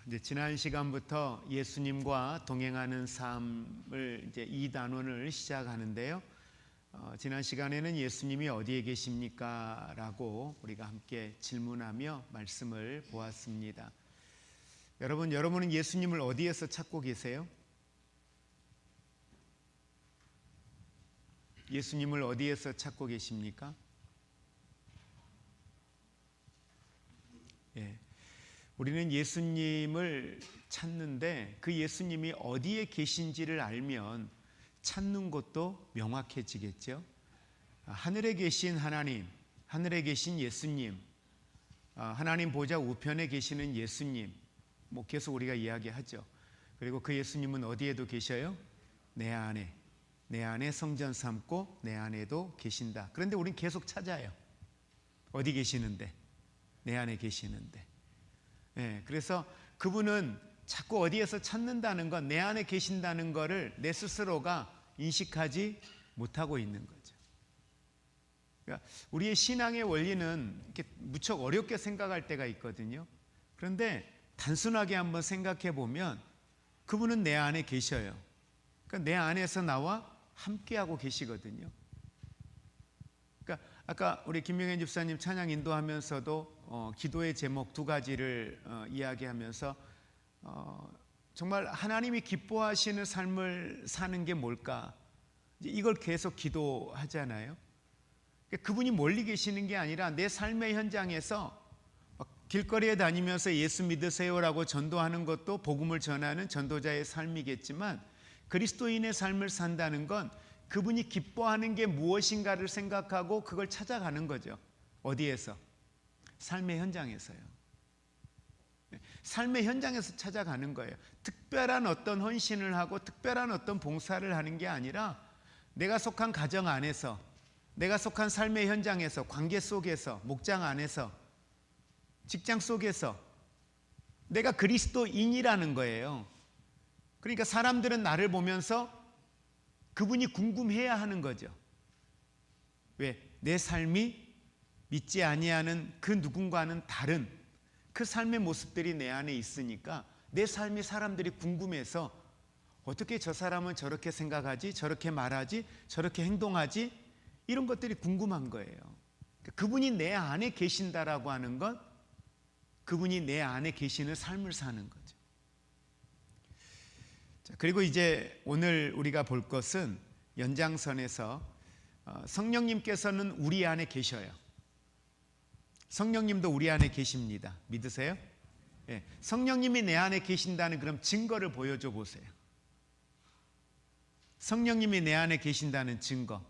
이제 지난 시간부터 예수님과 동행하는 삶을 이제 이 단원을 시작하는데요. 지난 시간에는 예수님이 어디에 계십니까? 라고 우리가 함께 질문하며 말씀을 보았습니다. 여러분은 예수님을 어디에서 찾고 계세요? 예수님을 어디에서 찾고 계십니까? 예. 우리는 예수님을 찾는데 그 예수님이 어디에 계신지를 알면 찾는 것도 명확해지겠죠. 하늘에 계신 하나님, 하늘에 계신 예수님, 하나님 보좌 우편에 계시는 예수님, 계속 우리가 이야기하죠. 그리고 그 예수님은 어디에도 계셔요? 내 안에 성전 삼고 내 안에도 계신다. 그런데 우리는 계속 찾아요. 어디 계시는데? 내 안에 계시는데. 그래서 그분은 자꾸 어디에서 찾는다는 건 내 안에 계신다는 것을 내 스스로가 인식하지 못하고 있는 거죠. 그러니까 우리의 신앙의 원리는 이렇게 무척 어렵게 생각할 때가 있거든요. 그런데 단순하게 한번 생각해 보면 그분은 내 안에 계셔요. 그러니까 내 안에서 나와 함께하고 계시거든요. 그러니까 아까 우리 김명현 집사님 찬양 인도하면서도 기도의 제목 두 가지를 이야기하면서 정말 하나님이 기뻐하시는 삶을 사는 게 뭘까? 이걸 계속 기도하잖아요. 그분이 멀리 계시는 게 아니라 내 삶의 현장에서 길거리에 다니면서 예수 믿으세요라고 전도하는 것도 복음을 전하는 전도자의 삶이겠지만 그리스도인의 삶을 산다는 건 그분이 기뻐하는 게 무엇인가를 생각하고 그걸 찾아가는 거죠. 어디에서? 삶의 현장에서요. 삶의 현장에서 찾아가는 거예요. 특별한 어떤 헌신을 하고 특별한 어떤 봉사를 하는 게 아니라 내가 속한 가정 안에서, 내가 속한 삶의 현장에서, 관계 속에서, 목장 안에서, 직장 속에서 내가 그리스도인이라는 거예요. 그러니까 사람들은 나를 보면서 그분이 궁금해야 하는 거죠. 왜? 내 삶이 믿지 아니하는 그 누군가는 다른 그 삶의 모습들이 내 안에 있으니까 내 삶이 사람들이 궁금해서 어떻게 저 사람은 저렇게 생각하지? 저렇게 말하지? 저렇게 행동하지? 이런 것들이 궁금한 거예요. 그분이 내 안에 계신다라고 하는 건 그분이 내 안에 계시는 삶을 사는 거죠. 자, 그리고 이제 오늘 우리가 볼 것은 연장선에서 성령님께서는 우리 안에 계셔요. 성령님도 우리 안에 계십니다. 믿으세요? 네. 성령님이 내 안에 계신다는 그럼 증거를 보여줘 보세요. 성령님이 내 안에 계신다는 증거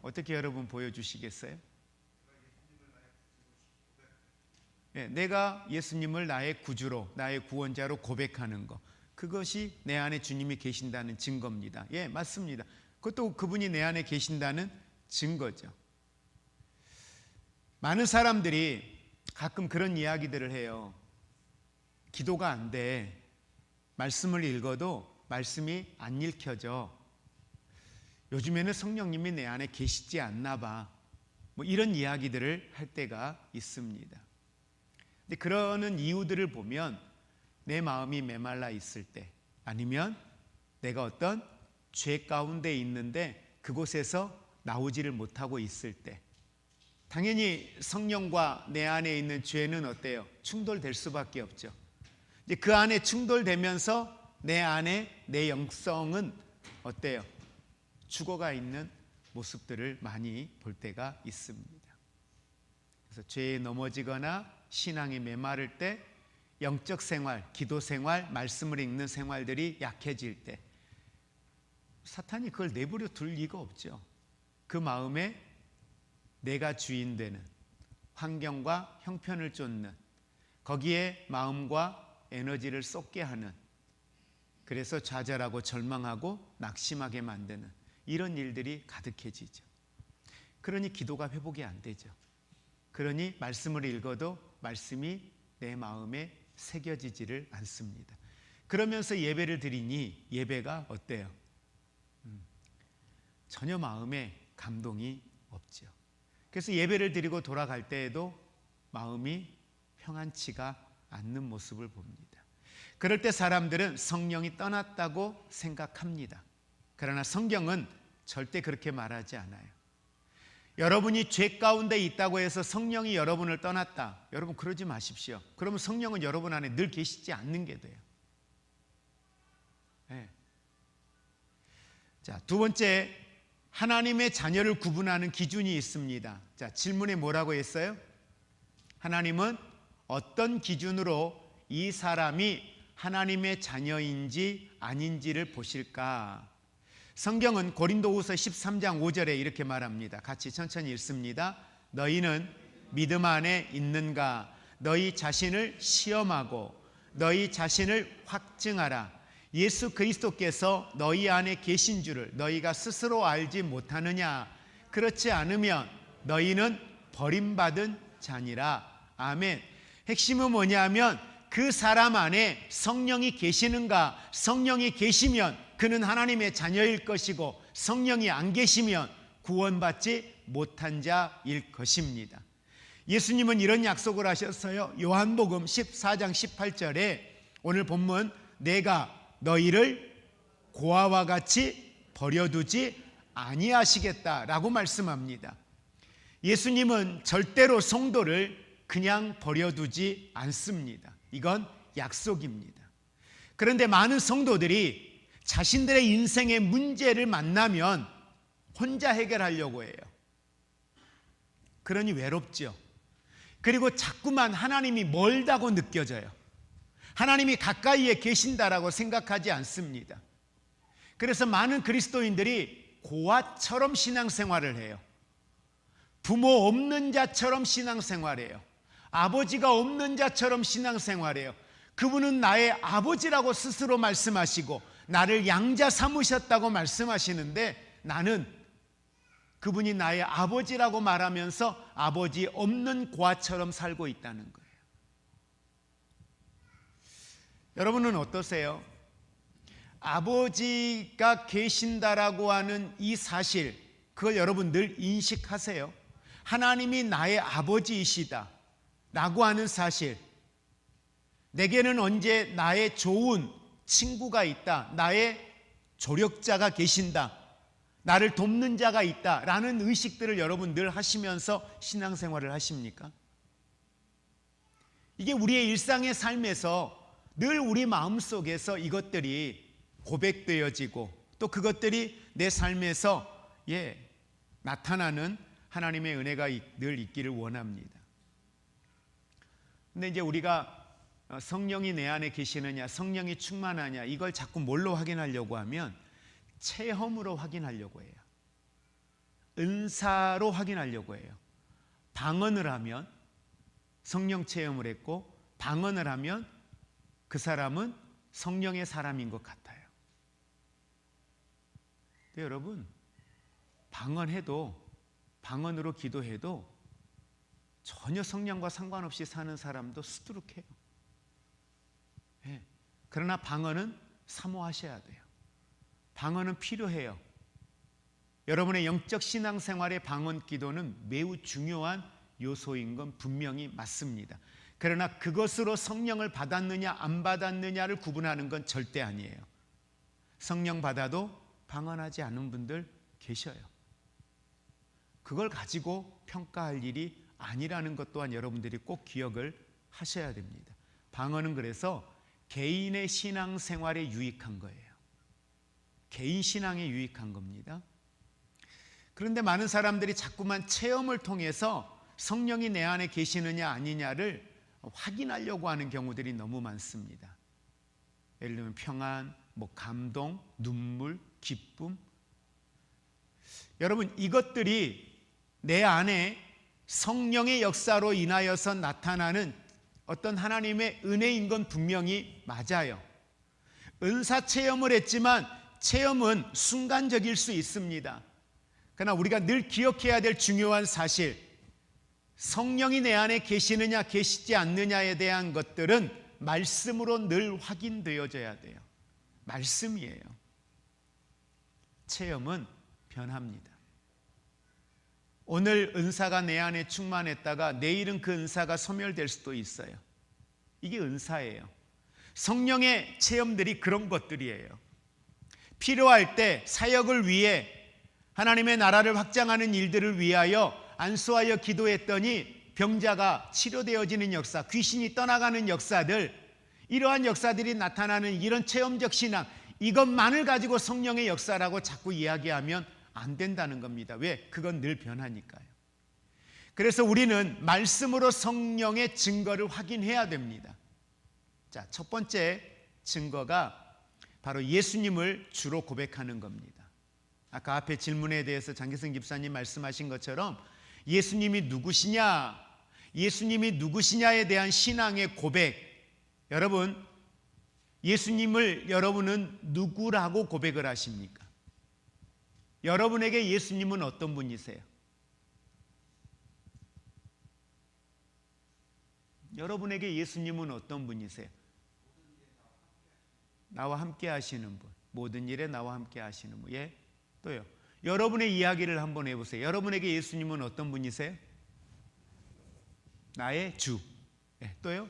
어떻게 여러분 보여주시겠어요? 네, 내가 예수님을 나의 구주로, 나의 구원자로 고백하는 것, 그것이 내 안에 주님이 계신다는 증거입니다. 예, 맞습니다. 그것도 그분이 내 안에 계신다는 증거죠. 많은 사람들이 가끔 그런 이야기들을 해요. 기도가 안 돼. 말씀을 읽어도 말씀이 안 읽혀져. 요즘에는 성령님이 내 안에 계시지 않나 봐. 이런 이야기들을 할 때가 있습니다. 근데 그러는 이유들을 보면 내 마음이 메말라 있을 때, 아니면 내가 어떤 죄 가운데 있는데 그곳에서 나오지를 못하고 있을 때, 당연히 성령과 내 안에 있는 죄는 어때요? 충돌될 수밖에 없죠. 이제 그 안에 충돌되면서 내 안에 내 영성은 어때요? 죽어가 있는 모습들을 많이 볼 때가 있습니다. 그래서 죄에 넘어지거나 신앙이 메마를 때, 영적 생활, 기도 생활, 말씀을 읽는 생활들이 약해질 때 사탄이 그걸 내버려 둘 리가 없죠. 그 마음에 내가 주인 되는, 환경과 형편을 쫓는, 거기에 마음과 에너지를 쏟게 하는, 그래서 좌절하고 절망하고 낙심하게 만드는 이런 일들이 가득해지죠. 그러니 기도가 회복이 안 되죠. 그러니 말씀을 읽어도 말씀이 내 마음에 새겨지지를 않습니다. 그러면서 예배를 드리니 예배가 어때요? 전혀 마음에 감동이 없죠. 그래서 예배를 드리고 돌아갈 때에도 마음이 평안치가 않는 모습을 봅니다. 그럴 때 사람들은 성령이 떠났다고 생각합니다. 그러나 성경은 절대 그렇게 말하지 않아요. 여러분이 죄 가운데 있다고 해서 성령이 여러분을 떠났다, 여러분 그러지 마십시오. 그러면 성령은 여러분 안에 늘 계시지 않는 게 돼요. 네. 자, 두 번째, 하나님의 자녀를 구분하는 기준이 있습니다. 자, 질문에 뭐라고 했어요? 하나님은 어떤 기준으로 이 사람이 하나님의 자녀인지 아닌지를 보실까? 성경은 고린도후서 13장 5절에 이렇게 말합니다. 같이 천천히 읽습니다. 너희는 믿음 안에 있는가? 너희 자신을 시험하고 너희 자신을 확증하라. 예수 그리스도께서 너희 안에 계신 줄을 너희가 스스로 알지 못하느냐? 그렇지 않으면 너희는 버림받은 자니라. 아멘. 핵심은 뭐냐면 그 사람 안에 성령이 계시는가? 성령이 계시면 그는 하나님의 자녀일 것이고, 성령이 안 계시면 구원받지 못한 자일 것입니다. 예수님은 이런 약속을 하셨어요. 요한복음 14장 18절에 오늘 본문 내가 너희를 고아와 같이 버려두지 아니하시겠다라고 말씀합니다. 예수님은 절대로 성도를 그냥 버려두지 않습니다. 이건 약속입니다. 그런데 많은 성도들이 자신들의 인생의 문제를 만나면 혼자 해결하려고 해요. 그러니 외롭죠. 그리고 자꾸만 하나님이 멀다고 느껴져요. 하나님이 가까이에 계신다라고 생각하지 않습니다. 그래서 많은 그리스도인들이 고아처럼 신앙생활을 해요. 부모 없는 자처럼 신앙생활해요. 아버지가 없는 자처럼 신앙생활해요. 그분은 나의 아버지라고 스스로 말씀하시고 나를 양자 삼으셨다고 말씀하시는데 나는 그분이 나의 아버지라고 말하면서 아버지 없는 고아처럼 살고 있다는 거예요. 여러분은 어떠세요? 아버지가 계신다라고 하는 이 사실, 그걸 여러분 늘 인식하세요? 하나님이 나의 아버지이시다 라고 하는 사실, 내게는 언제 나의 좋은 친구가 있다, 나의 조력자가 계신다, 나를 돕는 자가 있다 라는 의식들을 여러분 늘 하시면서 신앙생활을 하십니까? 이게 우리의 일상의 삶에서 늘 우리 마음속에서 이것들이 고백되어지고 또 그것들이 내 삶에서 나타나는 하나님의 은혜가 늘 있기를 원합니다. 근데 이제 우리가 성령이 내 안에 계시느냐, 성령이 충만하냐, 이걸 자꾸 뭘로 확인하려고 하면 체험으로 확인하려고 해요. 은사로 확인하려고 해요. 방언을 하면 성령 체험을 했고, 방언을 하면 그 사람은 성령의 사람인 것 같아요. 근데 여러분, 방언해도, 방언으로 기도해도 전혀 성령과 상관없이 사는 사람도 수두룩해요. 그러나 방언은 사모하셔야 돼요. 방언은 필요해요. 여러분의 영적 신앙생활의 방언 기도는 매우 중요한 요소인 건 분명히 맞습니다. 그러나 그것으로 성령을 받았느냐 안 받았느냐를 구분하는 건 절대 아니에요. 성령 받아도 방언하지 않은 분들 계셔요. 그걸 가지고 평가할 일이 아니라는 것 또한 여러분들이 꼭 기억을 하셔야 됩니다. 방언은 그래서 개인의 신앙생활에 유익한 거예요. 개인 신앙에 유익한 겁니다. 그런데 많은 사람들이 자꾸만 체험을 통해서 성령이 내 안에 계시느냐 아니냐를 확인하려고 하는 경우들이 너무 많습니다. 예를 들면 평안, 감동, 눈물, 기쁨. 여러분, 이것들이 내 안에 성령의 역사로 인하여서 나타나는 어떤 하나님의 은혜인 건 분명히 맞아요. 은사 체험을 했지만 체험은 순간적일 수 있습니다. 그러나 우리가 늘 기억해야 될 중요한 사실, 성령이 내 안에 계시느냐 계시지 않느냐에 대한 것들은 말씀으로 늘 확인되어져야 돼요. 말씀이에요. 체험은 변합니다. 오늘 은사가 내 안에 충만했다가 내일은 그 은사가 소멸될 수도 있어요. 이게 은사예요. 성령의 체험들이 그런 것들이에요. 필요할 때 사역을 위해 하나님의 나라를 확장하는 일들을 위하여 안수하여 기도했더니 병자가 치료되어지는 역사, 귀신이 떠나가는 역사들, 이러한 역사들이 나타나는 이런 체험적 신앙, 이것만을 가지고 성령의 역사라고 자꾸 이야기하면 안 된다는 겁니다. 왜? 그건 늘 변하니까요. 그래서 우리는 말씀으로 성령의 증거를 확인해야 됩니다. 자, 첫 번째 증거가 바로 예수님을 주로 고백하는 겁니다. 아까 앞에 질문에 대해서 장기성 집사님 말씀하신 것처럼 예수님이 누구시냐, 예수님이 누구시냐에 대한 신앙의 고백, 여러분, 예수님을 여러분은 누구라고 고백을 하십니까? 여러분에게 예수님은 어떤 분이세요? 여러분에게 예수님은 어떤 분이세요? 나와 함께 하시는 분, 모든 일에 나와 함께 하시는 분. 예? 또요. 여러분의 이야기를 한번 해보세요. 여러분에게 예수님은 어떤 분이세요? 나의 주. 예, 또요.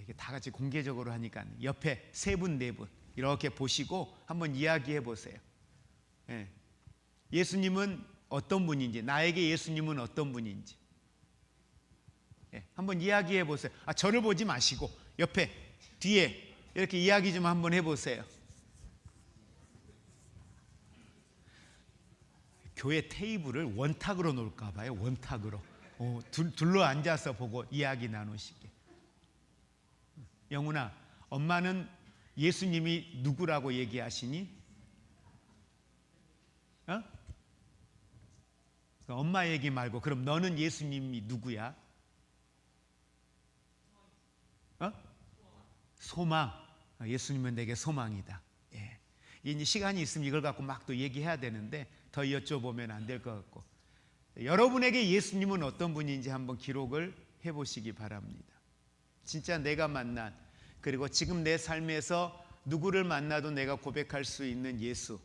이게 다 같이 공개적으로 하니까 옆에 세 분, 네 분 이렇게 보시고 한번 이야기해 보세요. 예. 예수님은 어떤 분인지, 나에게 예수님은 어떤 분인지. 예, 한번 이야기해 보세요. 저를 보지 마시고 옆에, 뒤에 이렇게 이야기 좀 한번 해보세요. 교회 테이블을 원탁으로 놓을까 봐요. 원탁으로. 둘러 앉아서 보고 이야기 나누시게. 영훈아, 엄마는 예수님이 누구라고 얘기하시니? 엄마 얘기 말고 그럼 너는 예수님이 누구야? 소망. 예수님은 내게 소망이다. 예. 이제 시간이 있으면 이걸 갖고 막 또 얘기해야 되는데 더 여쭤보면 안 될 것 같고, 여러분에게 예수님은 어떤 분인지 한번 기록을 해보시기 바랍니다. 진짜 내가 만난, 그리고 지금 내 삶에서 누구를 만나도 내가 고백할 수 있는 예수,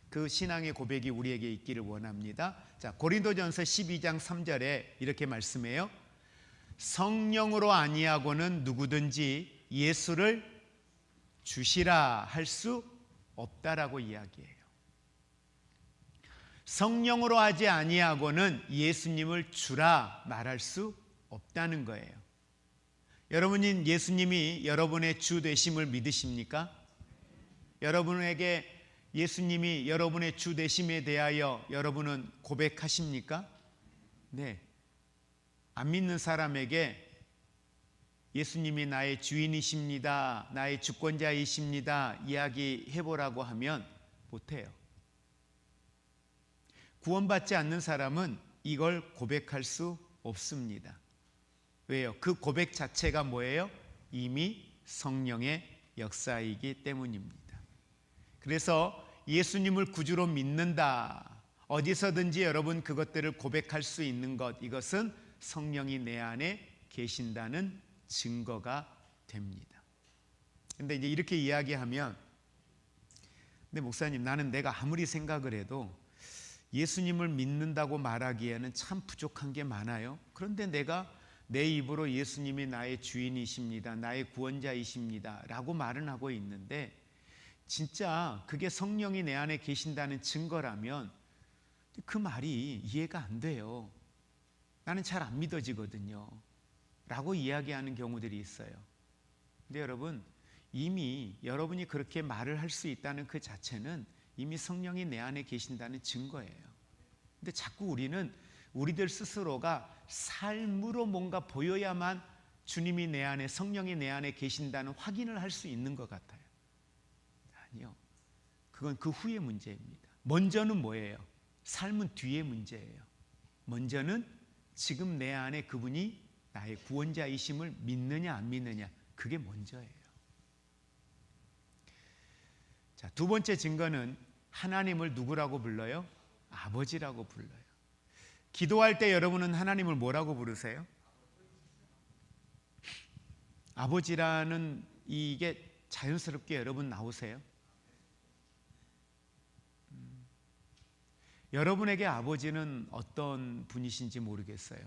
그 신앙의 고백이 우리에게 있기를 원합니다. 자, 고린도전서 12장 3절에 이렇게 말씀해요. 성령으로 아니하고는 누구든지 예수를 주시라 할 수 없다라고 이야기해요. 성령으로 하지 아니하고는 예수님을 주라 말할 수 없다는 거예요. 여러분은 예수님이 여러분의 주 되심을 믿으십니까? 여러분에게 예수님이 여러분의 주 되심에 대하여 여러분은 고백하십니까? 네. 안 믿는 사람에게 예수님이 나의 주인이십니다, 나의 주권자이십니다 이야기해보라고 하면 못해요. 구원받지 않는 사람은 이걸 고백할 수 없습니다. 왜요? 그 고백 자체가 뭐예요? 이미 성령의 역사이기 때문입니다. 그래서 예수님을 구주로 믿는다, 어디서든지 여러분 그것들을 고백할 수 있는 것, 이것은 성령이 내 안에 계신다는 증거가 됩니다. 근데 이제 이렇게 이야기하면, 근데 목사님, 나는 내가 아무리 생각을 해도 예수님을 믿는다고 말하기에는 참 부족한 게 많아요. 그런데 내가 내 입으로 예수님이 나의 주인이십니다, 나의 구원자이십니다 라고 말은 하고 있는데, 진짜 그게 성령이 내 안에 계신다는 증거라면 그 말이 이해가 안 돼요. 나는 잘 안 믿어지거든요 라고 이야기하는 경우들이 있어요. 근데 여러분, 이미 여러분이 그렇게 말을 할 수 있다는 그 자체는 이미 성령이 내 안에 계신다는 증거예요. 근데 자꾸 우리는 우리들 스스로가 삶으로 뭔가 보여야만 주님이 내 안에, 성령이 내 안에 계신다는 확인을 할 수 있는 것 같아요. 아니요, 그건 그 후의 문제입니다. 먼저는 뭐예요? 삶은 뒤의 문제예요. 먼저는 지금 내 안에 그분이 나의 구원자이심을 믿느냐 안 믿느냐, 그게 먼저예요. 자, 두 번째 증거는 하나님을 누구라고 불러요? 아버지라고 불러요. 기도할 때 여러분은 하나님을 뭐라고 부르세요? 아버지라는 이게 자연스럽게 여러분 나오세요? 여러분에게 아버지는 어떤 분이신지 모르겠어요.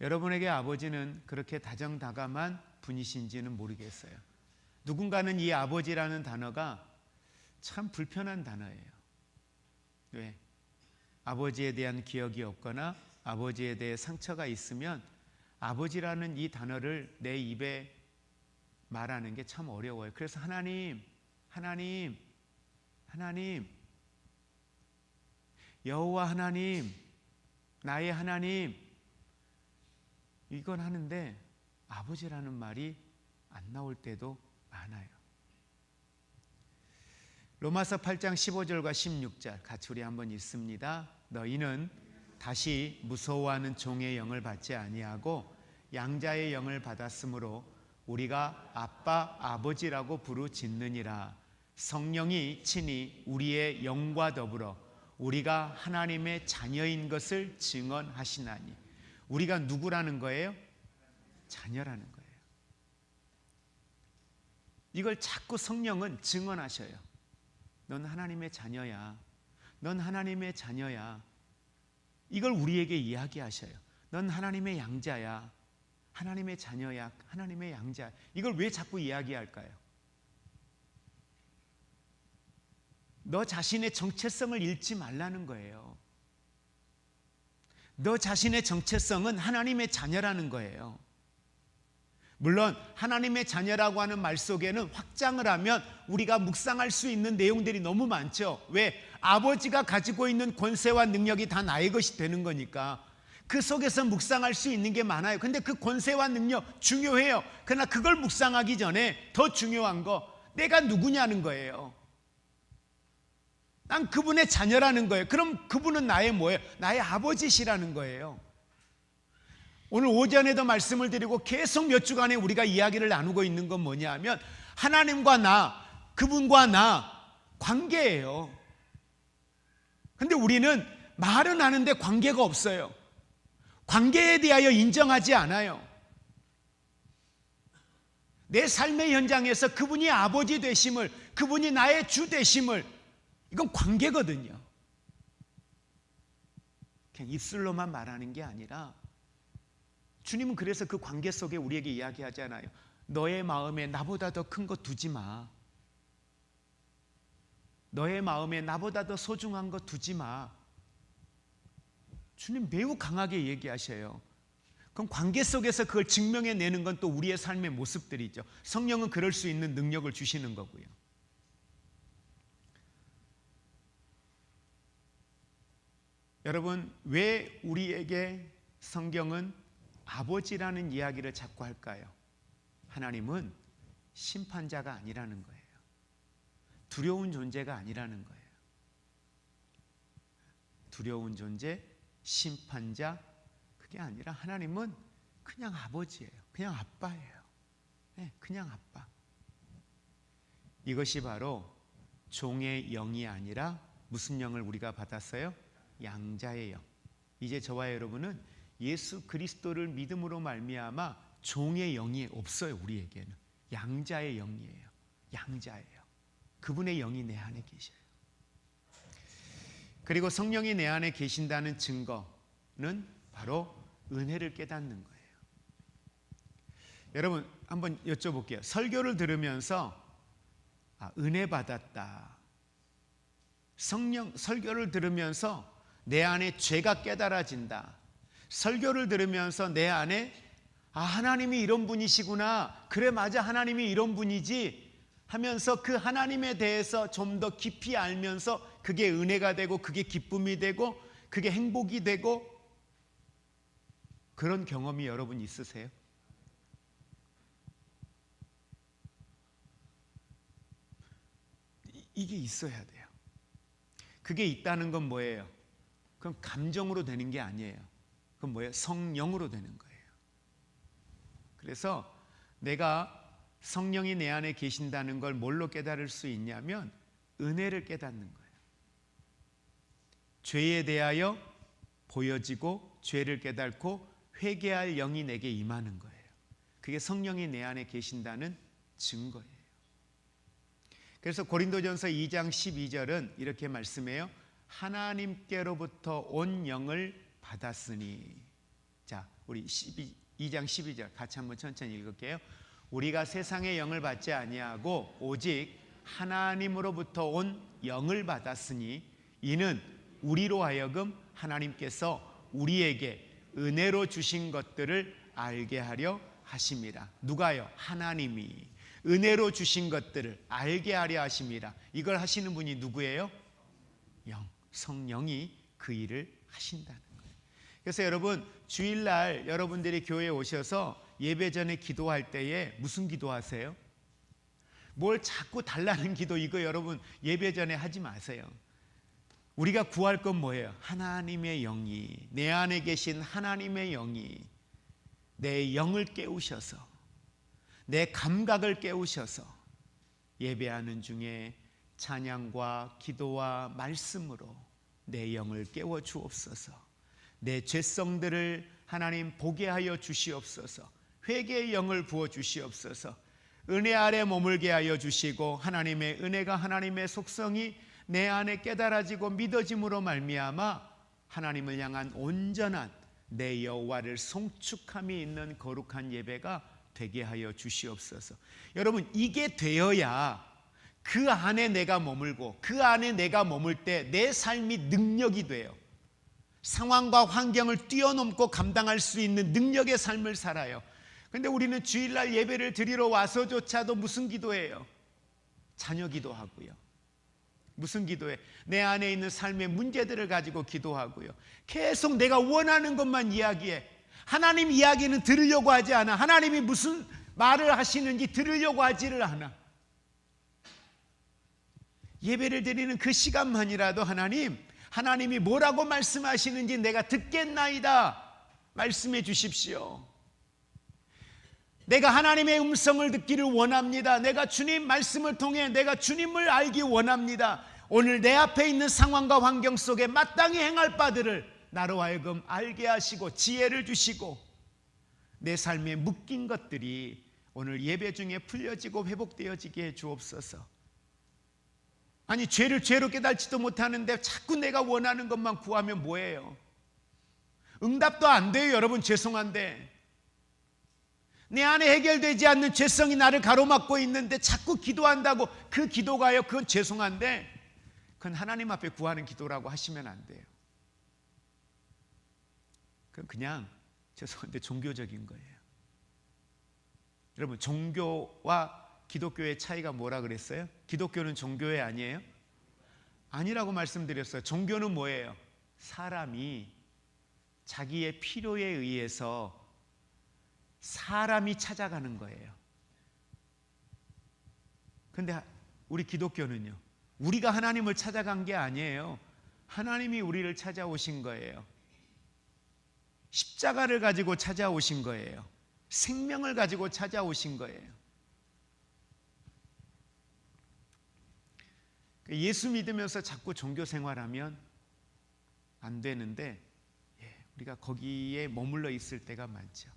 여러분에게 아버지는 그렇게 다정다감한 분이신지는 모르겠어요. 누군가는 이 아버지라는 단어가 참 불편한 단어예요. 왜? 아버지에 대한 기억이 없거나 아버지에 대해 상처가 있으면 아버지라는 이 단어를 내 입에 말하는 게 참 어려워요. 그래서 하나님, 여호와 하나님, 나의 하나님, 이건 하는데 아버지라는 말이 안 나올 때도 많아요. 로마서 8장 15절과 16절 같이 우리 한번 읽습니다. 너희는 다시 무서워하는 종의 영을 받지 아니하고 양자의 영을 받았으므로 우리가 아빠 아버지라고 부르짖느니라. 성령이 친히 우리의 영과 더불어 우리가 하나님의 자녀인 것을 증언하시나니. 우리가 누구라는 거예요? 자녀라는 거예요. 이걸 자꾸 성령은 증언하셔요. 넌 하나님의 자녀야. 넌 하나님의 자녀야. 이걸 우리에게 이야기하셔요. 넌 하나님의 양자야. 하나님의 자녀야. 하나님의 양자. 이걸 왜 자꾸 이야기할까요? 너 자신의 정체성을 잃지 말라는 거예요. 너 자신의 정체성은 하나님의 자녀라는 거예요. 물론 하나님의 자녀라고 하는 말 속에는 확장을 하면 우리가 묵상할 수 있는 내용들이 너무 많죠. 왜? 아버지가 가지고 있는 권세와 능력이 다 나의 것이 되는 거니까 그 속에서 묵상할 수 있는 게 많아요. 근데 그 권세와 능력 중요해요. 그러나 그걸 묵상하기 전에 더 중요한 거, 내가 누구냐는 거예요. 난 그분의 자녀라는 거예요. 그럼 그분은 나의 뭐예요? 나의 아버지시라는 거예요. 오늘 오전에도 말씀을 드리고 계속 몇 주간에 우리가 이야기를 나누고 있는 건 뭐냐 하면 하나님과 나, 그분과 나 관계예요. 근데 우리는 말은 하는데 관계가 없어요. 관계에 대하여 인정하지 않아요. 내 삶의 현장에서 그분이 아버지 되심을, 그분이 나의 주 되심을, 이건 관계거든요. 그냥 입술로만 말하는 게 아니라 주님은 그래서 그 관계 속에 우리에게 이야기하잖아요. 너의 마음에 나보다 더 큰 거 두지 마. 너의 마음에 나보다 더 소중한 거 두지 마. 주님 매우 강하게 얘기하셔요. 그럼 관계 속에서 그걸 증명해내는 건 또 우리의 삶의 모습들이죠. 성령은 그럴 수 있는 능력을 주시는 거고요. 여러분, 왜 우리에게 성경은 아버지라는 이야기를 자꾸 할까요? 하나님은 심판자가 아니라는 거예요. 두려운 존재가 아니라는 거예요. 두려운 존재, 심판자, 그게 아니라 하나님은 그냥 아버지예요. 그냥 아빠예요. 네, 그냥 아빠. 이것이 바로 종의 영이 아니라 무슨 영을 우리가 받았어요? 양자의 영. 이제 저와 여러분은 예수 그리스도를 믿음으로 말미암아 종의 영이 없어요. 우리에게는 양자의 영이에요. 양자예요. 그분의 영이 내 안에 계셔요. 그리고 성령이 내 안에 계신다는 증거는 바로 은혜를 깨닫는 거예요. 여러분 한번 여쭤볼게요. 설교를 들으면서 은혜 받았다. 설교를 들으면서 내 안에 죄가 깨달아진다. 설교를 들으면서 내 안에 하나님이 이런 분이시구나. 그래 맞아, 하나님이 이런 분이지 하면서 그 하나님에 대해서 좀 더 깊이 알면서 그게 은혜가 되고 그게 기쁨이 되고 그게 행복이 되고 그런 경험이 여러분 있으세요? 이게 있어야 돼요. 그게 있다는 건 뭐예요? 그건 감정으로 되는 게 아니에요. 그건 뭐예요? 성령으로 되는 거예요. 그래서 내가 성령이 내 안에 계신다는 걸 뭘로 깨달을 수 있냐면 은혜를 깨닫는 거예요. 죄에 대하여 보여지고 죄를 깨닫고 회개할 영이 내게 임하는 거예요. 그게 성령이 내 안에 계신다는 증거예요. 그래서 고린도전서 2장 12절은 이렇게 말씀해요. 하나님께로부터 온 영을 받았으니. 자, 자, 우리 2장 12절 같이 한번 천천히 읽을게요. 우리가 세상의 영을 받지 아니하고 오직 하나님으로부터 온 영을 받았으니 이는 우리로 하여금 하나님께서 우리에게 은혜로 주신 것들을 알게 하려 하심이라. 누가요? 하나님이 은혜로 주신 것들을 알게 하려 하심이라. 이걸 하시는 분이 누구예요? 성령이 그 일을 하신다는 거예요. 그래서 여러분, 주일날 여러분들이 교회에 오셔서 예배 전에 기도할 때에 무슨 기도하세요? 뭘 자꾸 달라는 기도, 이거 여러분 예배 전에 하지 마세요. 우리가 구할 건 뭐예요? 하나님의 영이, 내 안에 계신 하나님의 영이 내 영을 깨우셔서, 내 감각을 깨우셔서 예배하는 중에 찬양과 기도와 말씀으로 내 영을 깨워 주옵소서. 내 죄성들을 하나님 보게 하여 주시옵소서. 회개의 영을 부어 주시옵소서. 은혜 아래 머물게 하여 주시고 하나님의 은혜가, 하나님의 속성이 내 안에 깨달아지고 믿어짐으로 말미암아 하나님을 향한 온전한 내 여호와를 송축함이 있는 거룩한 예배가 되게 하여 주시옵소서. 여러분, 이게 되어야 그 안에 내가 머물고 그 안에 내가 머물 때 내 삶이 능력이 돼요. 상황과 환경을 뛰어넘고 감당할 수 있는 능력의 삶을 살아요. 그런데 우리는 주일날 예배를 드리러 와서조차도 무슨 기도해요? 자녀 기도하고요. 무슨 기도해? 내 안에 있는 삶의 문제들을 가지고 기도하고요. 계속 내가 원하는 것만 이야기해. 하나님 이야기는 들으려고 하지 않아. 하나님이 무슨 말을 하시는지 들으려고 하지를 않아. 예배를 드리는 그 시간만이라도 하나님이 뭐라고 말씀하시는지 내가 듣겠나이다 말씀해 주십시오. 내가 하나님의 음성을 듣기를 원합니다. 내가 주님 말씀을 통해 내가 주님을 알기 원합니다. 오늘 내 앞에 있는 상황과 환경 속에 마땅히 행할 바들을 나로 하여금 알게 하시고 지혜를 주시고 내 삶에 묶인 것들이 오늘 예배 중에 풀려지고 회복되어지게 해 주옵소서. 아니, 죄를 죄로 깨달지도 못하는데 자꾸 내가 원하는 것만 구하면 뭐예요? 응답도 안 돼요. 여러분, 죄송한데 내 안에 해결되지 않는 죄성이 나를 가로막고 있는데 자꾸 기도한다고 그 기도가요, 그건 죄송한데 그건 하나님 앞에 구하는 기도라고 하시면 안 돼요. 그건 그냥 죄송한데 종교적인 거예요. 여러분, 종교와 기독교의 차이가 뭐라 그랬어요? 기독교는 종교회 아니에요? 아니라고 말씀드렸어요. 종교는 뭐예요? 사람이 자기의 필요에 의해서 사람이 찾아가는 거예요. 그런데 우리 기독교는요, 우리가 하나님을 찾아간 게 아니에요. 하나님이 우리를 찾아오신 거예요. 십자가를 가지고 찾아오신 거예요. 생명을 가지고 찾아오신 거예요. 예수 믿으면서 자꾸 종교 생활하면 안 되는데 우리가 거기에 머물러 있을 때가 많죠.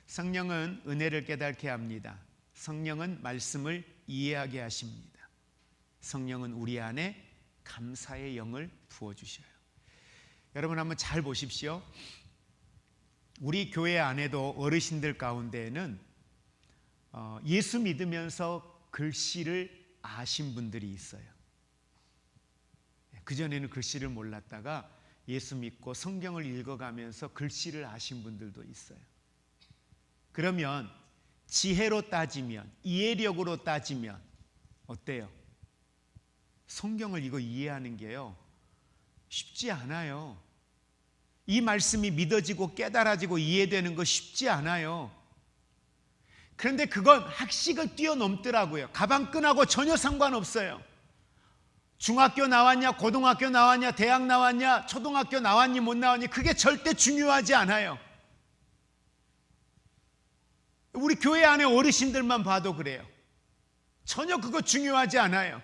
성령은 은혜를 깨닫게 합니다. 성령은 말씀을 이해하게 하십니다. 성령은 우리 안에 감사의 영을 부어주셔요. 여러분 한번 잘 보십시오. 우리 교회 안에도 어르신들 가운데에는 예수 믿으면서 글씨를 아신 분들이 있어요. 그전에는 글씨를 몰랐다가 예수 믿고 성경을 읽어가면서 글씨를 아신 분들도 있어요. 그러면 지혜로 따지면, 이해력으로 따지면 어때요? 성경을 이거 이해하는 게요, 쉽지 않아요. 이 말씀이 믿어지고 깨달아지고 이해되는 거 쉽지 않아요. 그런데 그건 학식을 뛰어넘더라고요. 가방끈하고 전혀 상관없어요. 중학교 나왔냐, 고등학교 나왔냐, 대학 나왔냐, 초등학교 나왔니 못 나왔니, 그게 절대 중요하지 않아요. 우리 교회 안에 어르신들만 봐도 그래요. 전혀 그거 중요하지 않아요.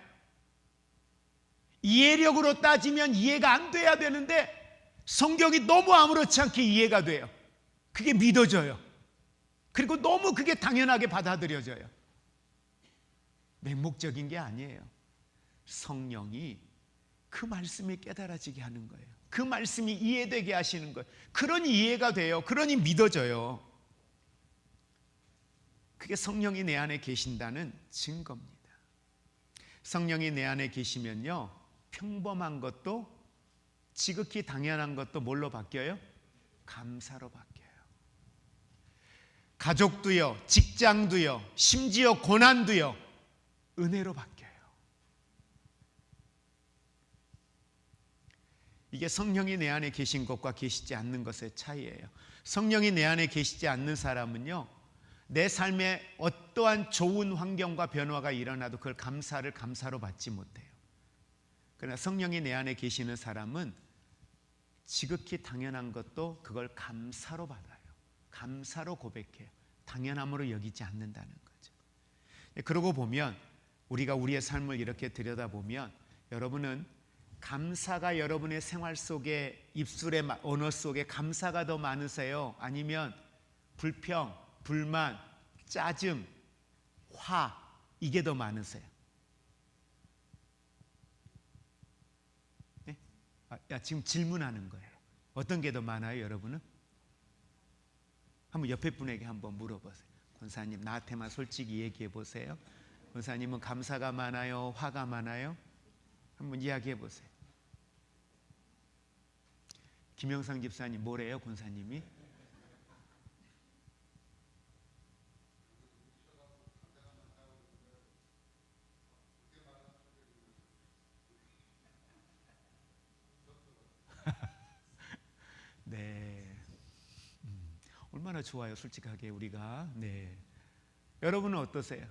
이해력으로 따지면 이해가 안 돼야 되는데 성경이 너무 아무렇지 않게 이해가 돼요. 그게 믿어져요. 그리고 너무 그게 당연하게 받아들여져요. 맹목적인 게 아니에요. 성령이 그 말씀이 깨달아지게 하는 거예요. 그 말씀이 이해되게 하시는 거예요. 그러니 이해가 돼요. 그러니 믿어져요. 그게 성령이 내 안에 계신다는 증거입니다. 성령이 내 안에 계시면요, 평범한 것도 지극히 당연한 것도 뭘로 바뀌어요? 감사로 바뀌어요. 가족도요, 직장도요, 심지어 고난도요, 은혜로 바뀌어요. 이게 성령이 내 안에 계신 것과 계시지 않는 것의 차이예요. 성령이 내 안에 계시지 않는 사람은요, 내 삶에 어떠한 좋은 환경과 변화가 일어나도 그걸 감사로 받지 못해요. 그러나 성령이 내 안에 계시는 사람은 지극히 당연한 것도 그걸 감사로 받아요. 감사로 고백해요. 당연함으로 여기지 않는다는 거죠. 그러고 보면 우리가 우리의 삶을 이렇게 들여다보면 여러분은 감사가 여러분의 생활 속에, 입술의 언어 속에 감사가 더 많으세요? 아니면 불평, 불만, 짜증, 화, 이게 더 많으세요? 네? 지금 질문하는 거예요. 어떤 게 더 많아요, 여러분은? 한번 옆에 분에게 한번 물어보세요. 권사님, 나한테만 솔직히 얘기해 보세요. 권사님은 감사가 많아요? 화가 많아요? 한번 이야기해 보세요. 김영상 집사님 뭐래요, 권사님이? 네. 얼마나 좋아요, 솔직하게 우리가. 네. 여러분은 어떠세요?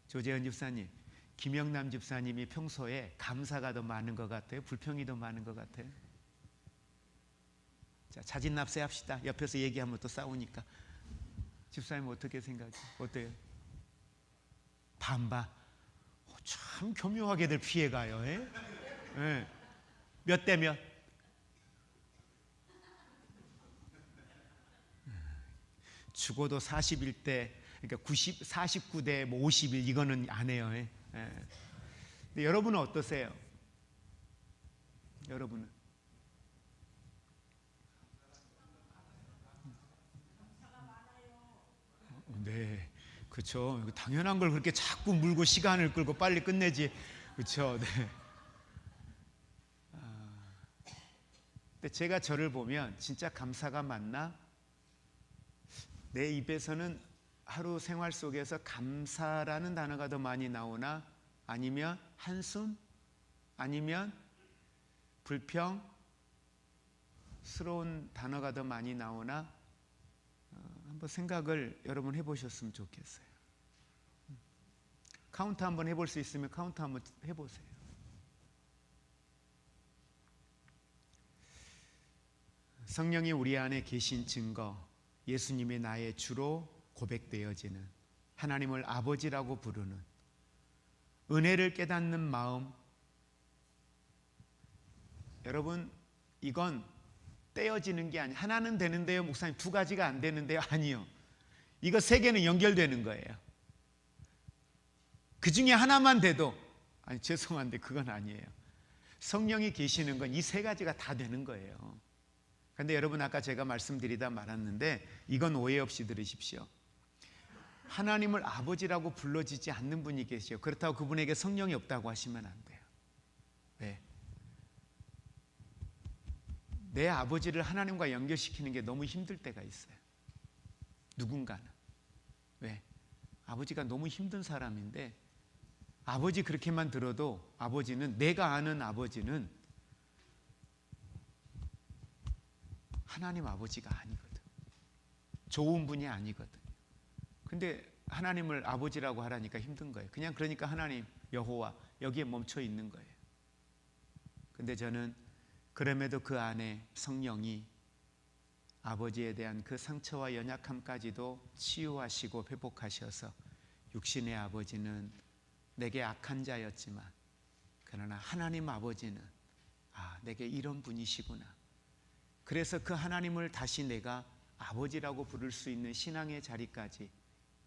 조재현 집사님, 김영남 집사님이 평소에 감사가 더 많은 것 같아요? 불평이 더 많은 것 같아요? 자, 자진납세 합시다. 옆에서 얘기하면 또 싸우니까. 집사님 어떻게 생각해요? 어때요? 반반. 참 교묘하게들 피해가요. 네. 몇 대 몇? 죽어도 41대, 그러니까 49대 51, 이거는 안 해요. 근데 여러분은 어떠세요? 여러분은? 네, 그렇죠. 당연한 걸 그렇게 자꾸 물고 시간을 끌고 빨리 끝내지, 그렇죠. 네. 근데 제가 저를 보면 진짜 감사가 많나? 내 입에서는 하루 생활 속에서 감사라는 단어가 더 많이 나오나? 아니면 한숨? 아니면 불평스러운 단어가 더 많이 나오나? 한번 생각을 여러분 해보셨으면 좋겠어요. 카운트 한번 해볼 수 있으면 카운트 한번 해보세요. 성령이 우리 안에 계신 증거, 예수님이 나의 주로 고백되어지는, 하나님을 아버지라고 부르는, 은혜를 깨닫는 마음. 여러분, 이건 떼어지는 게 아니에요. 하나는 되는데요, 목사님 두 가지가 안 되는데요. 아니요. 이거 세 개는 연결되는 거예요. 그 중에 하나만 돼도, 아니 죄송한데 그건 아니에요. 성령이 계시는 건 이 세 가지가 다 되는 거예요. 그런데 여러분, 아까 제가 말씀드리다 말았는데 이건 오해 없이 들으십시오. 하나님을 아버지라고 불러지지 않는 분이 계시요. 그렇다고 그분에게 성령이 없다고 하시면 안 돼요. 왜? 내 아버지를 하나님과 연결시키는 게 너무 힘들 때가 있어요. 누군가는. 왜? 아버지가 너무 힘든 사람인데 아버지 그렇게만 들어도 아버지는, 내가 아는 아버지는 하나님 아버지가 아니거든. 좋은 분이 아니거든. 근데 하나님을 아버지라고 하라니까 힘든 거예요. 그냥 그러니까 하나님, 여호와, 여기에 멈춰 있는 거예요. 근데 저는 그럼에도 그 안에 성령이 아버지에 대한 그 상처와 연약함까지도 치유하시고 회복하셔서, 육신의 아버지는 내게 악한 자였지만 그러나 하나님 아버지는 내게 이런 분이시구나. 그래서 그 하나님을 다시 내가 아버지라고 부를 수 있는 신앙의 자리까지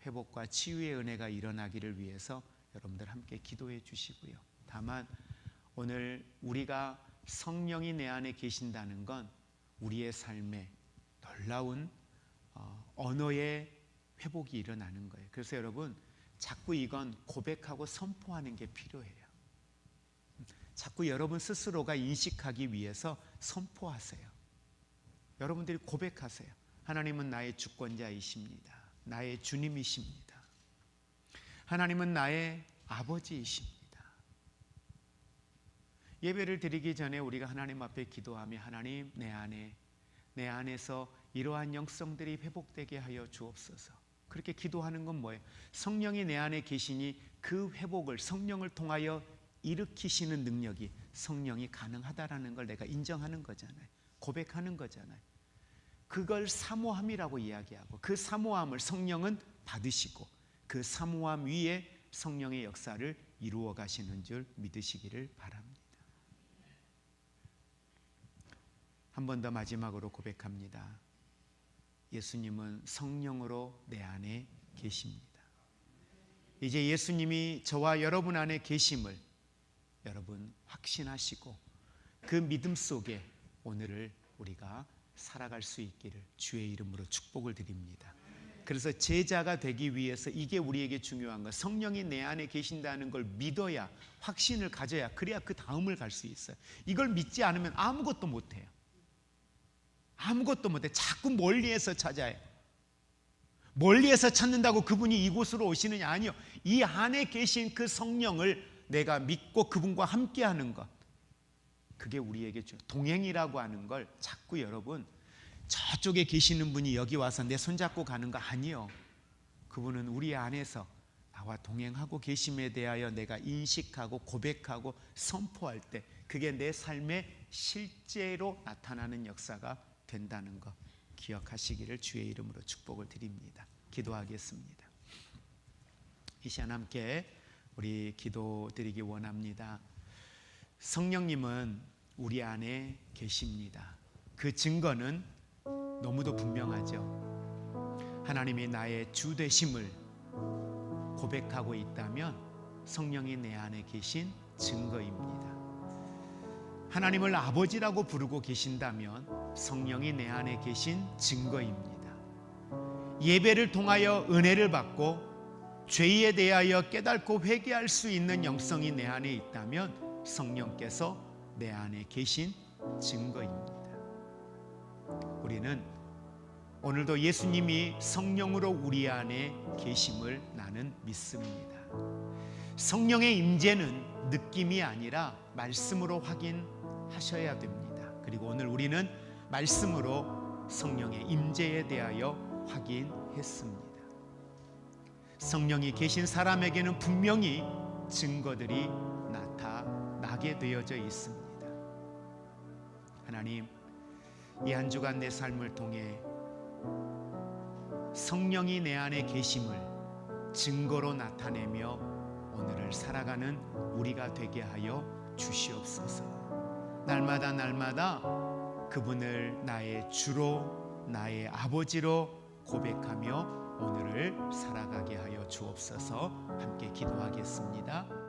회복과 치유의 은혜가 일어나기를 위해서 여러분들 함께 기도해 주시고요. 다만 오늘 우리가 성령이 내 안에 계신다는 건 우리의 삶에 놀라운 언어의 회복이 일어나는 거예요. 그래서 여러분, 자꾸 이건 고백하고 선포하는 게 필요해요. 자꾸 여러분 스스로가 인식하기 위해서 선포하세요. 여러분들이 고백하세요. 하나님은 나의 주권자이십니다. 나의 주님이십니다. 하나님은 나의 아버지이십니다. 예배를 드리기 전에 우리가 하나님 앞에 기도하며 하나님, 내 안에서 이러한 영성들이 회복되게 하여 주옵소서. 그렇게 기도하는 건 뭐예요? 성령이 내 안에 계시니 그 회복을 성령을 통하여 일으키시는 능력이 성령이 가능하다라는 걸 내가 인정하는 거잖아요. 고백하는 거잖아요. 그걸 사모함이라고 이야기하고, 그 사모함을 성령은 받으시고 그 사모함 위에 성령의 역사를 이루어 가시는 줄 믿으시기를 바랍니다. 한 번 더 마지막으로 고백합니다. 예수님은 성령으로 내 안에 계십니다. 이제 예수님이 저와 여러분 안에 계심을 여러분 확신하시고 그 믿음 속에 오늘을 우리가 살아갈 수 있기를 주의 이름으로 축복을 드립니다. 그래서 제자가 되기 위해서 이게 우리에게 중요한 거, 성령이 내 안에 계신다는 걸 믿어야, 확신을 가져야, 그래야 그 다음을 갈 수 있어요. 이걸 믿지 않으면 아무것도 못해요. 아무것도 못해. 자꾸 멀리에서 찾아요. 멀리에서 찾는다고 그분이 이곳으로 오시느냐? 아니요. 이 안에 계신 그 성령을 내가 믿고 그분과 함께하는 것, 그게 우리에게 동행이라고 하는 걸 자꾸 여러분, 저쪽에 계시는 분이 여기 와서 내 손잡고 가는 거 아니요. 그분은 우리 안에서 나와 동행하고 계심에 대하여 내가 인식하고 고백하고 선포할 때 그게 내 삶에 실제로 나타나는 역사가 된다는 것 기억하시기를 주의 이름으로 축복을 드립니다. 기도하겠습니다. 이 시간 함께 우리 기도드리기 원합니다. 성령님은 우리 안에 계십니다. 그 증거는 너무도 분명하죠. 하나님이 나의 주 되심을 고백하고 있다면 성령이 내 안에 계신 증거입니다. 하나님을 아버지라고 부르고 계신다면 성령이 내 안에 계신 증거입니다. 예배를 통하여 은혜를 받고 죄에 대하여 깨닫고 회개할 수 있는 영성이 내 안에 있다면 성령께서 내 안에 계신 증거입니다. 우리는 오늘도 예수님이 성령으로 우리 안에 계심을 나는 믿습니다. 성령의 임재는 느낌이 아니라 말씀으로 확인하셔야 됩니다. 그리고 오늘 우리는 말씀으로 성령의 임재에 대하여 확인했습니다. 성령이 계신 사람에게는 분명히 증거들이 나타나게 되어져 있습니다. 하나님, 이 한 주간 내 삶을 통해 성령이 내 안에 계심을 증거로 나타내며 오늘을 살아가는 우리가 되게 하여 주시옵소서. 날마다 그분을 나의 주로, 나의 아버지로 고백하며 오늘을 살아가게 하여 주옵소서. 함께 기도하겠습니다.